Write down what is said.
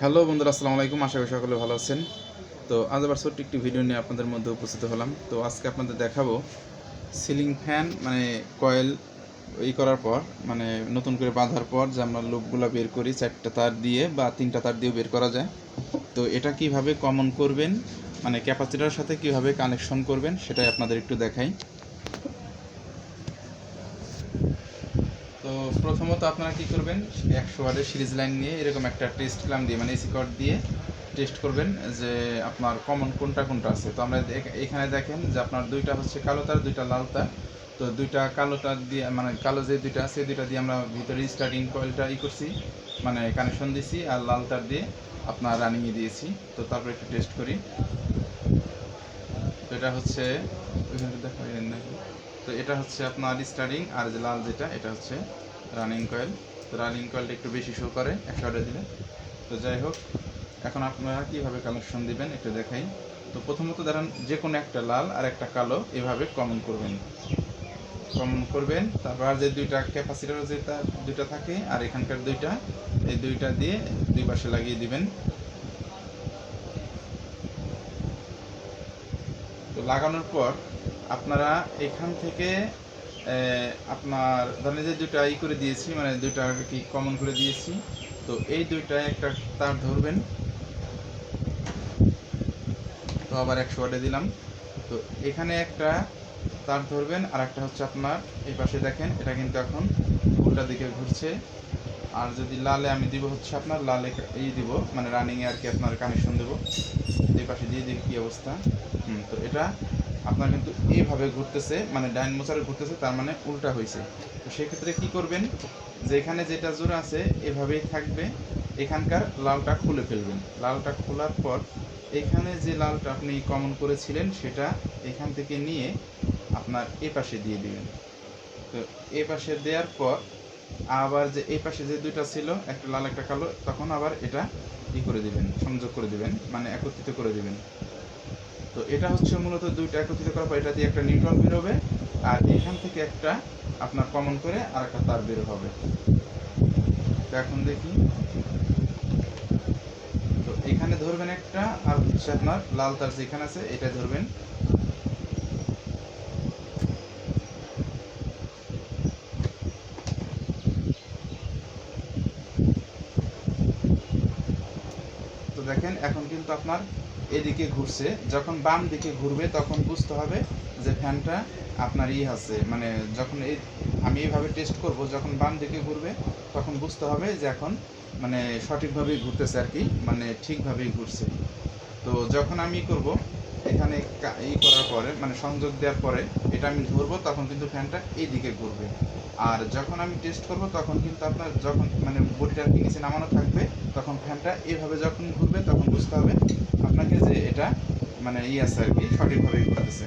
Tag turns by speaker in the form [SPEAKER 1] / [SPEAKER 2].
[SPEAKER 1] Hello বন্ধুরা, আসসালামু আলাইকুম। আশা করি সকলে ভালো আছেন। তো আজ আবার ছোট্ট একটি ভিডিও নিয়ে আপনাদের মধ্যে উপস্থিত হলাম। তো আজকে আপনাদের দেখাবো সিলিং ফ্যান কয়েল করার পর নতুন করে বাঁধার পর যে আমরা লুপগুলো বের করি 4টা তার দিয়ে বা 3টা তার দিয়েও বের করা যায়। তো এটা কিভাবে কমন করবেন, ক্যাপাসিটরের সাথে কিভাবে কানেকশন করবেন সেটাই আপনাদের একটু দেখাই। তো প্রথমত আপনারা কি করবেন, 100 ওয়াটের সিরিজ লাইন নিয়ে এরকম একটা টেস্ট ক্ল্যাম্প দিয়ে এসি কর্ড দিয়ে টেস্ট করবেন যে আপনার কমন কোনটা কোনটা আছে। তো আমরা এখানে দেখেন যে আপনার দুইটা হচ্ছে কালো তার, দুইটা লাল তার। তো দুইটা কালো তার দিয়ে কালো যে দুইটা আছে দুইটা দিয়ে আমরা ভিতরে স্টার্টিং কয়েলটা করছি, কানেকশন দিছি, আর লাল তার দিয়ে আপনার রানিংয়ে দিয়েছি। তো তারপর একটু টেস্ট করি। তো এটা হচ্ছে ওইখানে দেখা নাকি। তো এটা হচ্ছে আপনার স্টার্টিং, আর যে লাল যেটা এটা হচ্ছে রানিং কয়েল। তো রানিং কয়েলটা একটু বেশি শো করে 100 ওয়াটে দিলে। তো যাই হোক, এখন আপনারা কীভাবে কানেকশন দিবেন একটু দেখাই। তো প্রথমত ধরেন যে কোনো একটা লাল আর একটা কালো এভাবে কমন করবেন। তারপর আর যে দুইটা ক্যাপাসিটর যেটা দুইটা থাকে আর এখানকার দুইটা, এই দুইটা দিয়ে দুই পাশে লাগিয়ে দিবেন। তো লাগানোর পর আপনারা এখান থেকে আপনার ধরেন যে দুইটা করে দিয়েছি, দুইটা কি কমন করে দিয়েছি। তো এই দুইটায় একটা তার ধরবেন। তো আবার 100 ওয়াটে দিলাম। তো এখানে একটা তার ধরবেন, আর একটা হচ্ছে আপনার এই পাশে দেখেন এটা কিন্তু এখন উল্টা দিকে ঘুরছে। আর যদি লালে আমি দিব হচ্ছে আপনার লালে দিব রানিংয়ে আর কি আপনার কানেকশন দেবো। এই পাশে দিয়ে দিই কী অবস্থা। তো এটা আপনার কিন্তু এইভাবে ঘুরতেছে, ডাইন মোচারে ঘুরতেছে, তার উল্টা হয়েছে। তো সেক্ষেত্রে কি করবেন, যে এখানে যেটা জোড়া আছে এভাবেই থাকবে, এখানকার লালটা খুলে ফেলবেন। লালটা খোলার পর এখানে যে লালটা আপনি কমন করেছিলেন সেটা এখান থেকে নিয়ে আপনার এ পাশে দিয়ে দিবেন। তো এ পাশে দেওয়ার পর আবার যে এই পাশে যে দুইটা ছিল, একটা লাল একটা কালো, তখন আবার এটা করে দিবেন, সংযোগ করে দিবেন, একত্রিত করে দিবেন। তো এটা হচ্ছে মূলত দুইটা একত্রিত করার পর এটা দিয়ে একটা নিউট্রাল বেরোবে, আর এখান থেকে একটা আপনার কমন করে আর একটা তার বের হবে। তো এখন দেখি, তো এখানে ধরবেন একটা, আর হচ্ছে আপনার লাল তার যেখানে আছে এটা ধরবেন। তো দেখেন এখন কিন্তু আপনার এদিকে ঘুরছে। যখন বাম দিকে ঘুরবে তখন বুঝতে হবে যে ফ্যানটা আপনার আছে, যখন আমি এইভাবে টেস্ট করব, যখন বাম দিকে ঘুরবে তখন বুঝতে হবে যে এখন সঠিকভাবেই ঘুরতেছে আর কি, ঠিকভাবেই ঘুরছে। তো যখন আমি করব এখানে করার পরে সংযোগ দেওয়ার পরে এটা আমি ধরবো, তখন কিন্তু ফ্যানটা এইদিকে ঘুরবে। আর যখন আমি টেস্ট করব তখন কিন্তু আপনার যখন বডিটা নিচে নামানো থাকবে, তখন ফ্যানটা এইভাবে যখন ঘুরবে তখন বুঝতে হবে আপনাকে যে এটা আছে আর কি, সঠিকভাবে ঘুরতেছে।